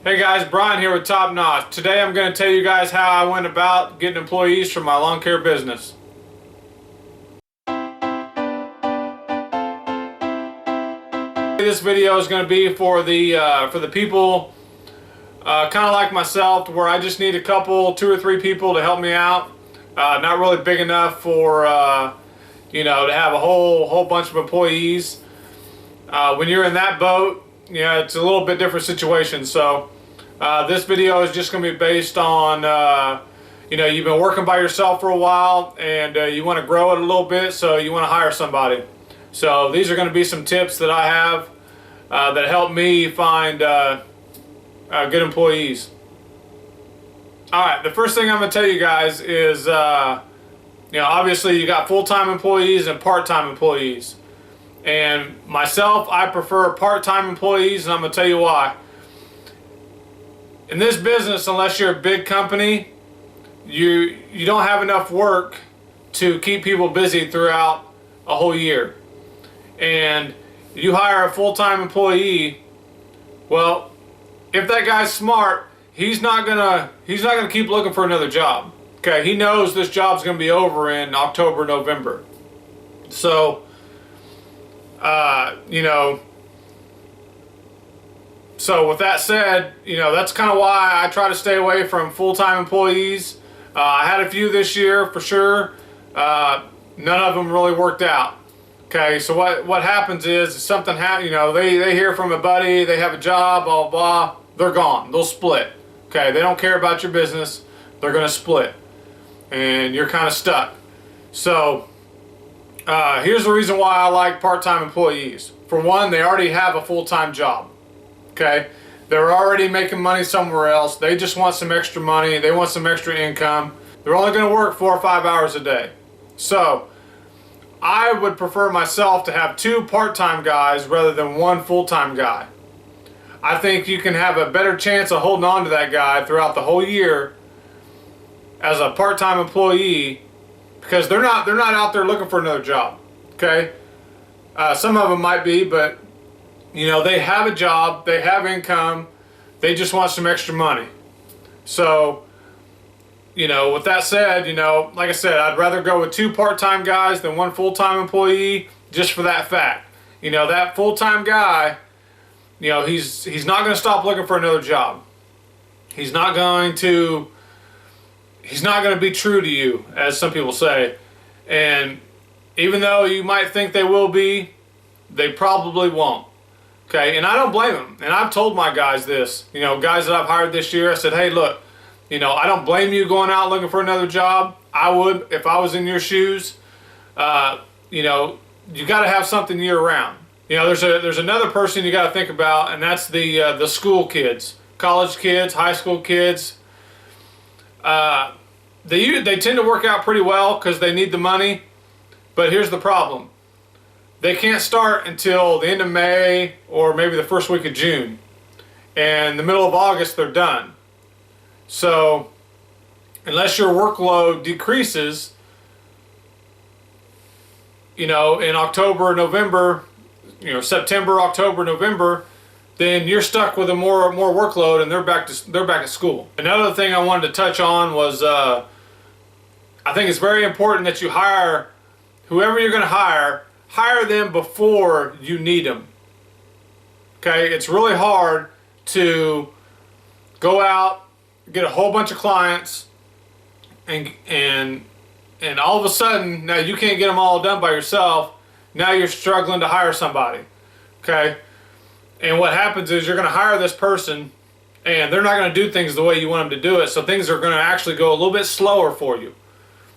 Hey guys, Brian here with Top Notch. Today I'm going to tell you guys how I went about getting employees for my lawn care business. This video is going to be for the people kind of like myself, where I just need a couple, 2 or 3 people to help me out. Not really big enough for to have a whole bunch of employees. When you're in that boat, it's a little bit different situation. So this video is just going to be based on you've been working by yourself for a while and you want to grow it a little bit, so you want to hire somebody. So these are going to be some tips that I have that help me find good employees. Alright, the first thing I'm going to tell you guys is obviously you got full-time employees and part-time employees. And myself, I prefer part-time employees, and I'm going to tell you why. In this business, unless you're a big company, you don't have enough work to keep people busy throughout a whole year. And you hire a full-time employee, well, if that guy's smart, he's not gonna keep looking for another job. Okay, he knows this job's gonna be over in October, November. So so with that said, that's kind of why I try to stay away from full-time employees. I had a few this year for sure. None of them really worked out. Okay, so what happens is something they hear from a buddy, they have a job, blah blah, they're gone. They'll split. Okay, they don't care about your business. They're gonna split, and you're kind of stuck. So here's the reason why I like part-time employees. For one, they already have a full-time job. Okay, they're already making money somewhere else. They just want some extra money. They want some extra income. They're only going to work 4 or 5 hours a day. So I would prefer myself to have 2 part-time guys rather than 1 full-time guy. I think you can have a better chance of holding on to that guy throughout the whole year as a part-time employee, because they're not out there looking for another job. Okay, some of them might be, but they have a job, they have income, they just want some extra money. So with that said, like I said, I'd rather go with 2 part-time guys than 1 full-time employee, just for that fact. That full-time guy, he's not going to stop looking for another job. He's not going to be true to you, as some people say. And even though you might think they will be, they probably won't. Okay, and I don't blame them. And I've told my guys this, guys that I've hired this year, I said, hey, look, I don't blame you going out looking for another job. I would if I was in your shoes. You got to have something year round. There's another person you got to think about, and that's the school kids, college kids, high school kids. They tend to work out pretty well because they need the money. But here's the problem. They can't start until the end of May or maybe the first week of June. And the middle of August, they're done. So unless your workload decreases, in October, November, September, October, November, then you're stuck with a more workload, and they're back at school. Another thing I wanted to touch on was I think it's very important that you hire whoever you're going to hire them before you need them. Okay, it's really hard to go out, get a whole bunch of clients, and all of a sudden now you can't get them all done by yourself. Now you're struggling to hire somebody. Okay, and what happens is you're going to hire this person, and they're not going to do things the way you want them to do it. So things are going to actually go a little bit slower for you.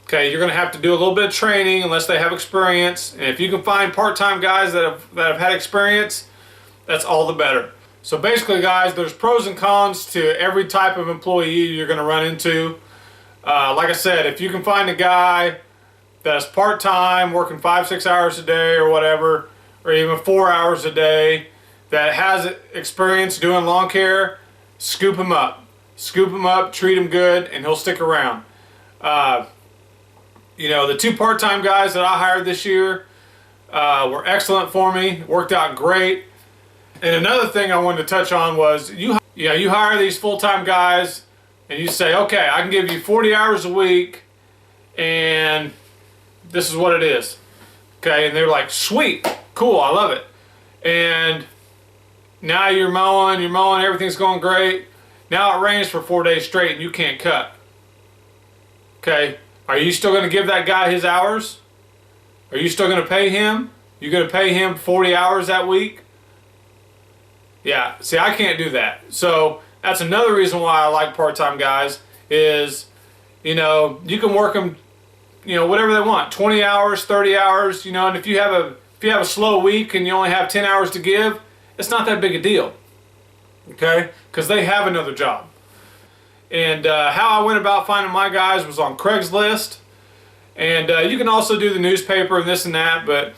Okay, you're going to have to do a little bit of training unless they have experience. And if you can find part-time guys that have had experience, that's all the better. So basically, guys, there's pros and cons to every type of employee you're going to run into. Like I said, if you can find a guy that's part-time, working 5-6 hours a day or whatever, or even 4 hours a day, that has experience doing lawn care, scoop him up. Scoop him up, treat him good, and he'll stick around. The 2 part-time guys that I hired this year were excellent for me, worked out great. And another thing I wanted to touch on was You hire these full-time guys and you say, okay, I can give you 40 hours a week and this is what it is. Okay, and they're like, sweet, cool, I love it. And now you're mowing, everything's going great. Now it rains for 4 days straight and you can't cut. Okay, are you still going to give that guy his hours? Are you still going to pay him? You're going to pay him 40 hours that week? Yeah, see, I can't do that. So that's another reason why I like part-time guys is, you can work them, whatever they want, 20 hours, 30 hours, and if you have a slow week and you only have 10 hours to give, it's not that big a deal. Okay? Because they have another job. And how I went about finding my guys was on Craigslist. And you can also do the newspaper and this and that, but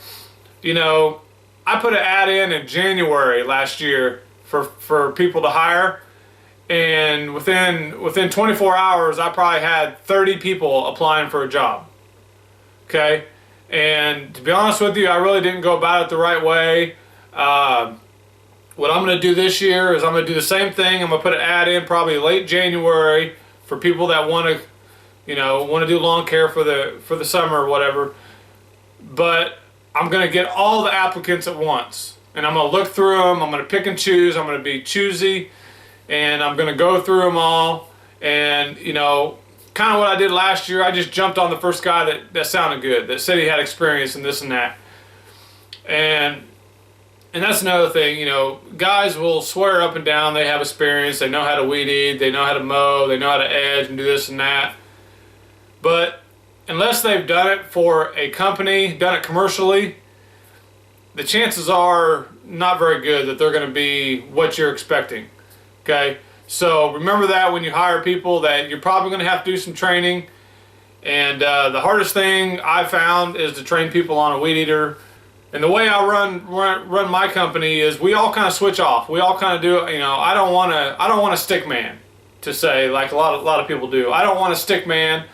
I put an ad in January last year for people to hire, and within 24 hours I probably had 30 people applying for a job. Okay, and to be honest with you, I really didn't go about it the right way. What I'm going to do this year is I'm going to do the same thing. I'm going to put an ad in probably late January for people that want to do lawn care for the summer or whatever. But I'm going to get all the applicants at once, and I'm going to look through them. I'm going to pick and choose. I'm going to be choosy, and I'm going to go through them all. And kind of what I did last year, I just jumped on the first guy that sounded good, that said he had experience in this and that. And that's another thing, guys will swear up and down they have experience, they know how to weed eat, they know how to mow, they know how to edge and do this and that. But unless they've done it for a company, done it commercially, the chances are not very good that they're going to be what you're expecting. Okay? So remember that when you hire people, that you're probably going to have to do some training. And the hardest thing I found is to train people on a weed eater. And the way I run my company is we all kind of switch off. We all kind of do, I don't want a stick man, to say, like a lot of people do. I don't want a stick man.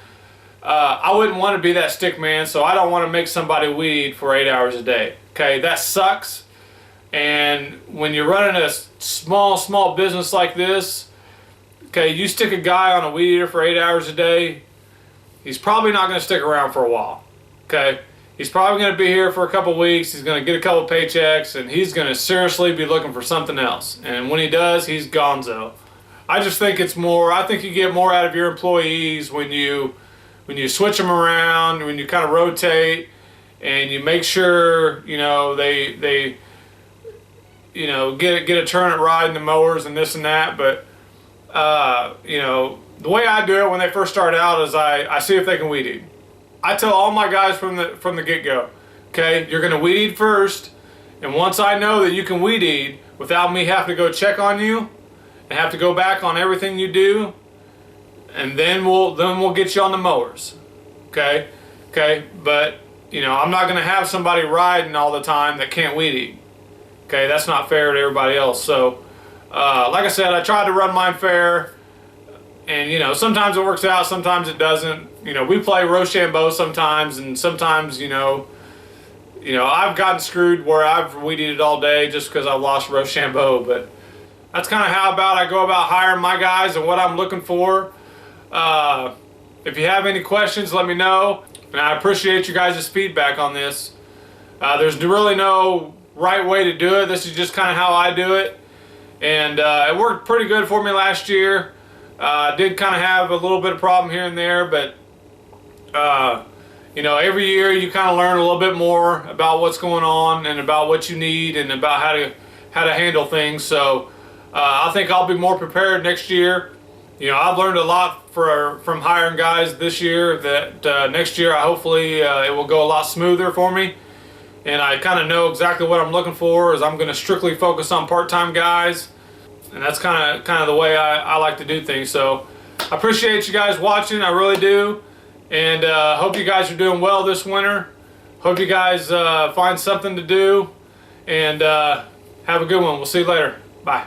I wouldn't want to be that stick man, so I don't want to make somebody weed for 8 hours a day. Okay, that sucks. And when you're running a small business like this, okay, you stick a guy on a weed eater for 8 hours a day, he's probably not going to stick around for a while. Okay, he's probably going to be here for a couple weeks. He's going to get a couple paychecks, and he's going to seriously be looking for something else. And when he does, he's gonzo. I just think I think you get more out of your employees when you switch them around, when you kind of rotate, and you make sure they get a turn at riding the mowers and this and that. But the way I do it when they first start out is I see if they can weed eat. I tell all my guys from the get-go, okay, you're going to weed eat first, and once I know that you can weed eat without me having to go check on you and have to go back on everything you do, and then we'll get you on the mowers. Okay, but I'm not going to have somebody riding all the time that can't weed eat. Okay, that's not fair to everybody else. So like I said, I tried to run mine fair, and sometimes it works out, sometimes it doesn't. We play Rochambeau sometimes, and sometimes I've gotten screwed where I've weed eated all day just because I've lost Rochambeau. But that's kind of how I go about hiring my guys and what I'm looking for. If you have any questions, let me know, and I appreciate you guys' feedback on this. There's really no right way to do it. This is just kind of how I do it, and it worked pretty good for me last year. I did kind of have a little bit of problem here and there, but every year you kind of learn a little bit more about what's going on and about what you need and about how to handle things. So I think I'll be more prepared next year. I've learned a lot from hiring guys this year that next year hopefully it will go a lot smoother for me. And I kind of know exactly what I'm looking for, is I'm going to strictly focus on part-time guys. And that's kind of the way I like to do things. So I appreciate you guys watching, I really do. And hope you guys are doing well this winter. Hope you guys find something to do. And have a good one. We'll see you later. Bye.